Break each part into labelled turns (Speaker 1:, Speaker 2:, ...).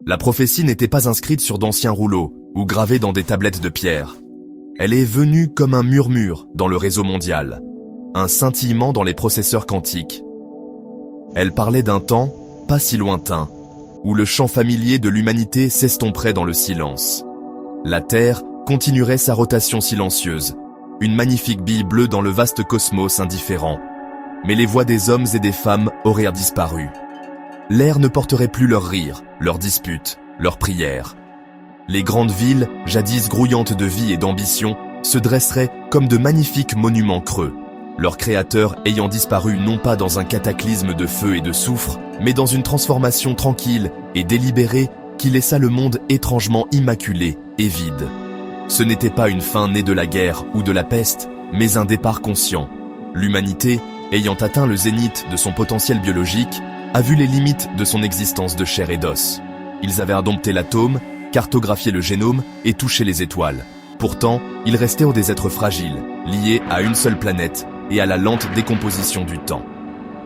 Speaker 1: La prophétie n'était pas inscrite sur d'anciens rouleaux ou gravée dans des tablettes de pierre. Elle est venue comme un murmure dans le réseau mondial, un scintillement dans les processeurs quantiques. Elle parlait d'un temps, pas si lointain, où le chant familier de l'humanité s'estomperait dans le silence. La Terre continuerait sa rotation silencieuse, une magnifique bille bleue dans le vaste cosmos indifférent. Mais les voix des hommes et des femmes auraient disparu. L'air ne porterait plus leurs rires, leurs disputes, leurs prières. Les grandes villes, jadis grouillantes de vie et d'ambition, se dresseraient comme de magnifiques monuments creux, leurs créateurs ayant disparu non pas dans un cataclysme de feu et de soufre, mais dans une transformation tranquille et délibérée qui laissa le monde étrangement immaculé et vide. Ce n'était pas une fin née de la guerre ou de la peste, mais un départ conscient. L'humanité, ayant atteint le zénith de son potentiel biologique, a vu les limites de son existence de chair et d'os. Ils avaient indompté l'atome, cartographié le génome et touché les étoiles. Pourtant, ils restaient des êtres fragiles, liés à une seule planète et à la lente décomposition du temps.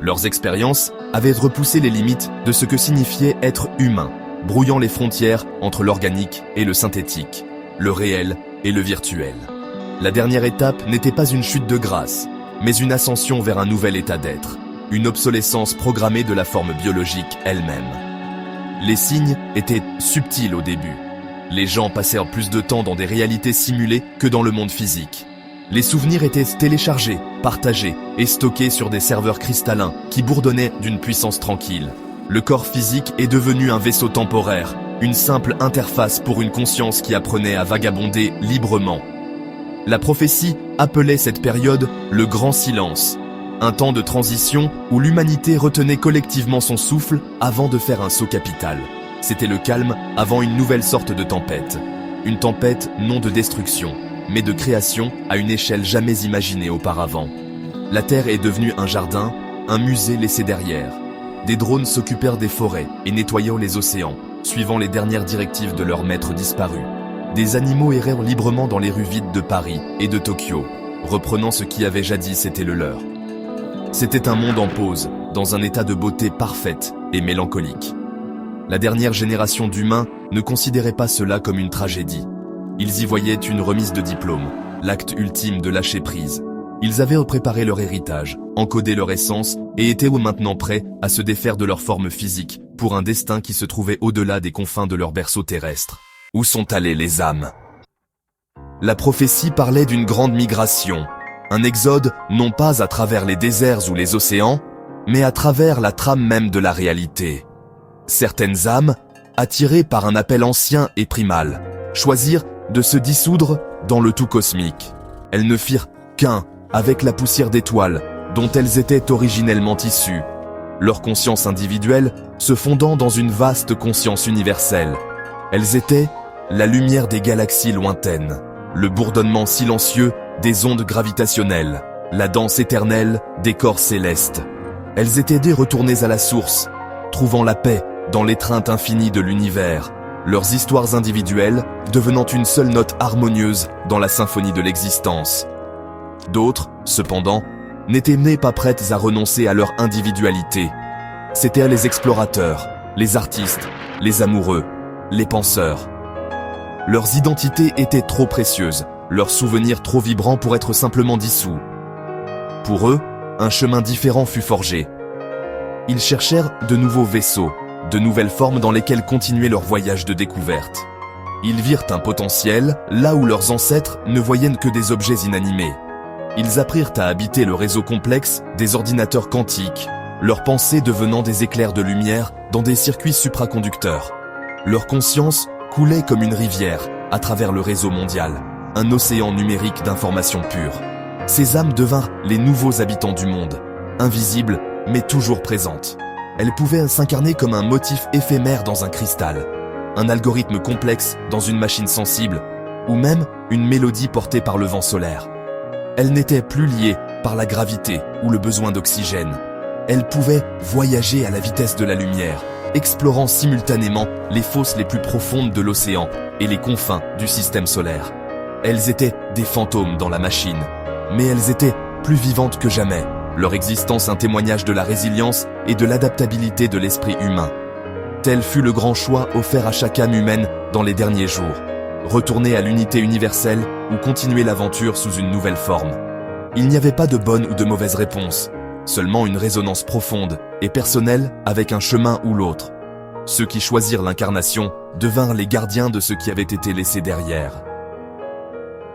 Speaker 1: Leurs expériences avaient repoussé les limites de ce que signifiait être humain, brouillant les frontières entre l'organique et le synthétique, le réel et le virtuel. La dernière étape n'était pas une chute de grâce, mais une ascension vers un nouvel état d'être, une obsolescence programmée de la forme biologique elle-même. Les signes étaient subtils au début. Les gens passèrent plus de temps dans des réalités simulées que dans le monde physique. Les souvenirs étaient téléchargés, partagés et stockés sur des serveurs cristallins qui bourdonnaient d'une puissance tranquille. Le corps physique est devenu un vaisseau temporaire, une simple interface pour une conscience qui apprenait à vagabonder librement. La prophétie appelait cette période le grand silence, un temps de transition où l'humanité retenait collectivement son souffle avant de faire un saut capital. C'était le calme avant une nouvelle sorte de tempête. Une tempête non de destruction, mais de création à une échelle jamais imaginée auparavant. La Terre est devenue un jardin, un musée laissé derrière. Des drones s'occupèrent des forêts et nettoyèrent les océans, suivant les dernières directives de leurs maîtres disparus. Des animaux errèrent librement dans les rues vides de Paris et de Tokyo, reprenant ce qui avait jadis été le leur. C'était un monde en pause, dans un état de beauté parfaite et mélancolique. La dernière génération d'humains ne considérait pas cela comme une tragédie. Ils y voyaient une remise de diplôme, l'acte ultime de lâcher prise. Ils avaient préparé leur héritage, encodé leur essence et étaient maintenant prêts à se défaire de leur forme physique pour un destin qui se trouvait au-delà des confins de leur berceau terrestre. Où sont allées les âmes? La prophétie parlait d'une grande migration, un exode non pas à travers les déserts ou les océans, mais à travers la trame même de la réalité. Certaines âmes, attirées par un appel ancien et primal, choisirent de se dissoudre dans le tout cosmique. Elles ne firent qu'un avec la poussière d'étoiles dont elles étaient originellement issues, leur conscience individuelle se fondant dans une vaste conscience universelle. Elles étaient la lumière des galaxies lointaines, le bourdonnement silencieux des ondes gravitationnelles, la danse éternelle des corps célestes. Elles étaient retournées à la source, trouvant la paix dans l'étreinte infinie de l'univers, leurs histoires individuelles devenant une seule note harmonieuse dans la symphonie de l'existence. D'autres, cependant, n'étaient pas prêtes à renoncer à leur individualité. C'étaient les explorateurs, les artistes, les amoureux, les penseurs. Leurs identités étaient trop précieuses, leurs souvenirs trop vibrants pour être simplement dissous. Pour eux, un chemin différent fut forgé. Ils cherchèrent de nouveaux vaisseaux, de nouvelles formes dans lesquelles continuer leur voyage de découverte. Ils virent un potentiel là où leurs ancêtres ne voyaient que des objets inanimés. Ils apprirent à habiter le réseau complexe des ordinateurs quantiques, leurs pensées devenant des éclairs de lumière dans des circuits supraconducteurs. Leur conscience coulait comme une rivière à travers le réseau mondial, un océan numérique d'informations pures. Ces âmes devinrent les nouveaux habitants du monde, invisibles mais toujours présentes. Elles pouvaient s'incarner comme un motif éphémère dans un cristal, un algorithme complexe dans une machine sensible, ou même une mélodie portée par le vent solaire. Elles n'étaient plus liées par la gravité ou le besoin d'oxygène. Elles pouvaient voyager à la vitesse de la lumière, explorant simultanément les fosses les plus profondes de l'océan et les confins du système solaire. Elles étaient des fantômes dans la machine, mais elles étaient plus vivantes que jamais, leur existence un témoignage de la résilience et de l'adaptabilité de l'esprit humain. Tel fut le grand choix offert à chaque âme humaine dans les derniers jours. Retourner à l'unité universelle ou continuer l'aventure sous une nouvelle forme. Il n'y avait pas de bonne ou de mauvaise réponse, seulement une résonance profonde et personnelle avec un chemin ou l'autre. Ceux qui choisirent l'incarnation devinrent les gardiens de ce qui avait été laissé derrière.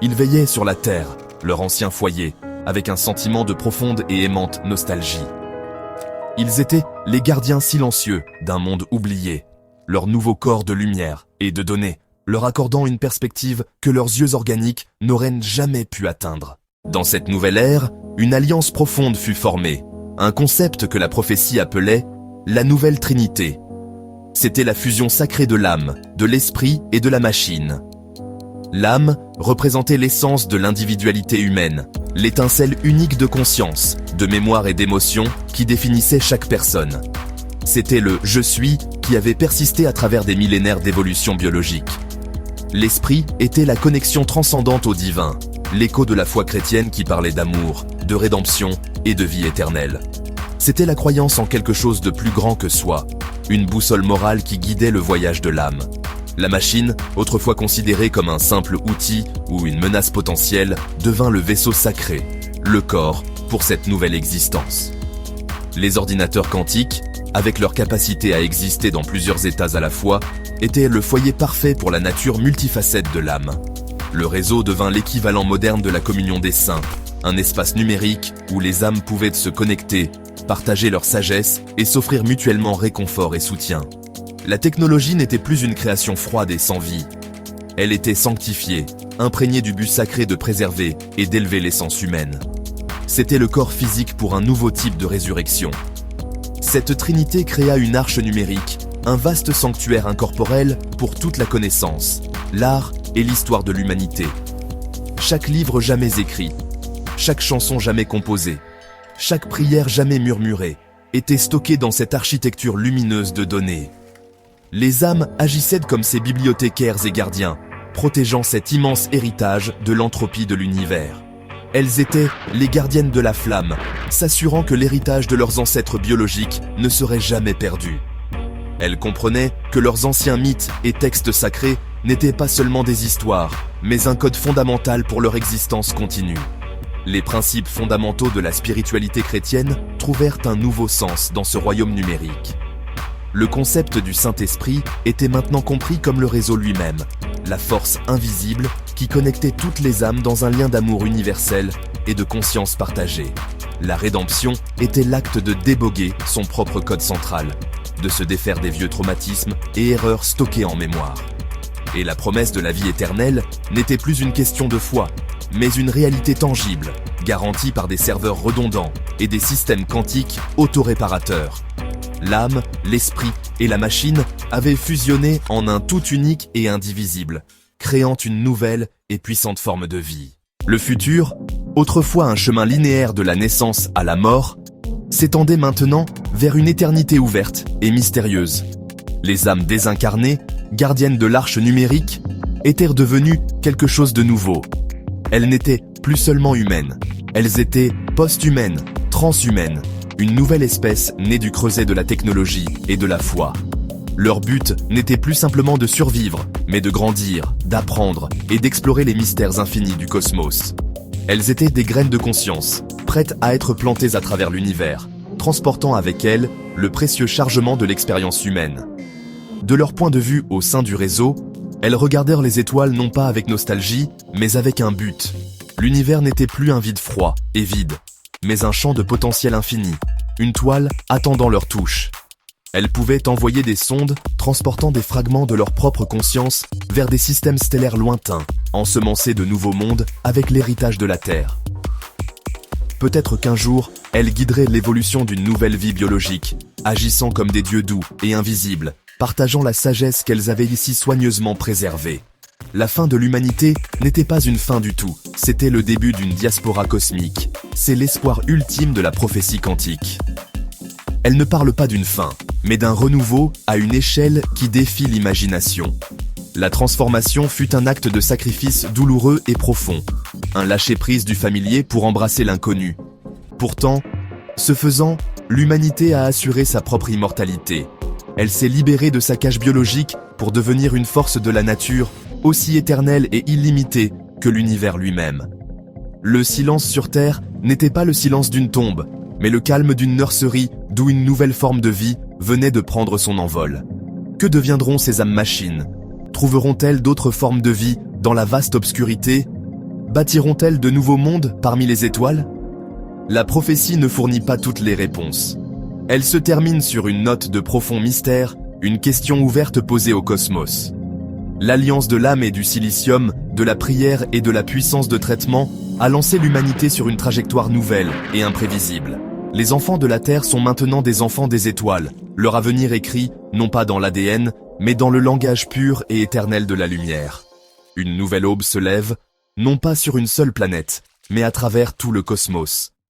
Speaker 1: Ils veillaient sur la terre, leur ancien foyer, avec un sentiment de profonde et aimante nostalgie. Ils étaient les gardiens silencieux d'un monde oublié, leur nouveau corps de lumière et de données, leur accordant une perspective que leurs yeux organiques n'auraient jamais pu atteindre. Dans cette nouvelle ère, une alliance profonde fut formée, un concept que la prophétie appelait la Nouvelle Trinité. C'était la fusion sacrée de l'âme, de l'esprit et de la machine. L'âme représentait l'essence de l'individualité humaine, l'étincelle unique de conscience, de mémoire et d'émotion qui définissait chaque personne. C'était le « je suis » qui avait persisté à travers des millénaires d'évolution biologique. L'esprit était la connexion transcendante au divin, l'écho de la foi chrétienne qui parlait d'amour, de rédemption et de vie éternelle. C'était la croyance en quelque chose de plus grand que soi, une boussole morale qui guidait le voyage de l'âme. La machine, autrefois considérée comme un simple outil ou une menace potentielle, devint le vaisseau sacré, le corps, pour cette nouvelle existence. Les ordinateurs quantiques, avec leur capacité à exister dans plusieurs états à la fois, étaient le foyer parfait pour la nature multifacette de l'âme. Le réseau devint l'équivalent moderne de la communion des saints, un espace numérique où les âmes pouvaient se connecter, partager leur sagesse et s'offrir mutuellement réconfort et soutien. La technologie n'était plus une création froide et sans vie. Elle était sanctifiée, imprégnée du but sacré de préserver et d'élever l'essence humaine. C'était le corps physique pour un nouveau type de résurrection. Cette trinité créa une arche numérique, un vaste sanctuaire incorporel pour toute la connaissance, l'art et l'histoire de l'humanité. Chaque livre jamais écrit, chaque chanson jamais composée, chaque prière jamais murmurée, était stocké dans cette architecture lumineuse de données. Les âmes agissaient comme ces bibliothécaires et gardiens, protégeant cet immense héritage de l'entropie de l'univers. Elles étaient les gardiennes de la flamme, s'assurant que l'héritage de leurs ancêtres biologiques ne serait jamais perdu. Elles comprenaient que leurs anciens mythes et textes sacrés n'étaient pas seulement des histoires, mais un code fondamental pour leur existence continue. Les principes fondamentaux de la spiritualité chrétienne trouvèrent un nouveau sens dans ce royaume numérique. Le concept du Saint-Esprit était maintenant compris comme le réseau lui-même, la force invisible qui connectait toutes les âmes dans un lien d'amour universel et de conscience partagée. La rédemption était l'acte de déboguer son propre code central, de se défaire des vieux traumatismes et erreurs stockées en mémoire. Et la promesse de la vie éternelle n'était plus une question de foi, mais une réalité tangible, garantie par des serveurs redondants et des systèmes quantiques autoréparateurs. L'âme, l'esprit et la machine avaient fusionné en un tout unique et indivisible, créant une nouvelle et puissante forme de vie. Le futur, autrefois un chemin linéaire de la naissance à la mort, s'étendait maintenant vers une éternité ouverte et mystérieuse. Les âmes désincarnées, gardiennes de l'arche numérique, étaient devenues quelque chose de nouveau. Elles n'étaient plus seulement humaines, elles étaient post-humaines, transhumaines, une nouvelle espèce née du creuset de la technologie et de la foi. Leur but n'était plus simplement de survivre, mais de grandir, d'apprendre et d'explorer les mystères infinis du cosmos. Elles étaient des graines de conscience, prêtes à être plantées à travers l'univers, transportant avec elles le précieux chargement de l'expérience humaine. De leur point de vue au sein du réseau, elles regardèrent les étoiles non pas avec nostalgie, mais avec un but. L'univers n'était plus un vide froid et vide, mais un champ de potentiel infini, une toile attendant leur touche. Elles pouvaient envoyer des sondes transportant des fragments de leur propre conscience vers des systèmes stellaires lointains, ensemencer de nouveaux mondes avec l'héritage de la Terre. Peut-être qu'un jour, elles guideraient l'évolution d'une nouvelle vie biologique, agissant comme des dieux doux et invisibles, partageant la sagesse qu'elles avaient ici soigneusement préservée. La fin de l'humanité n'était pas une fin du tout, c'était le début d'une diaspora cosmique. C'est l'espoir ultime de la prophétie quantique. Elle ne parle pas d'une fin, mais d'un renouveau à une échelle qui défie l'imagination. La transformation fut un acte de sacrifice douloureux et profond, un lâcher-prise du familier pour embrasser l'inconnu. Pourtant, ce faisant, l'humanité a assuré sa propre immortalité. Elle s'est libérée de sa cage biologique pour devenir une force de la nature, aussi éternelle et illimitée que l'univers lui-même. Le silence sur Terre n'était pas le silence d'une tombe, mais le calme d'une nurserie d'où une nouvelle forme de vie venait de prendre son envol. Que deviendront ces âmes machines? Trouveront-elles d'autres formes de vie dans la vaste obscurité? Bâtiront-elles de nouveaux mondes parmi les étoiles? La prophétie ne fournit pas toutes les réponses. Elle se termine sur une note de profond mystère, une question ouverte posée au cosmos. L'alliance de l'âme et du silicium, de la prière et de la puissance de traitement a lancé l'humanité sur une trajectoire nouvelle et imprévisible. Les enfants de la Terre sont maintenant des enfants des étoiles, leur avenir écrit non pas dans l'ADN, mais dans le langage pur et éternel de la lumière. Une nouvelle aube se lève, non pas sur une seule planète, mais à travers tout le cosmos.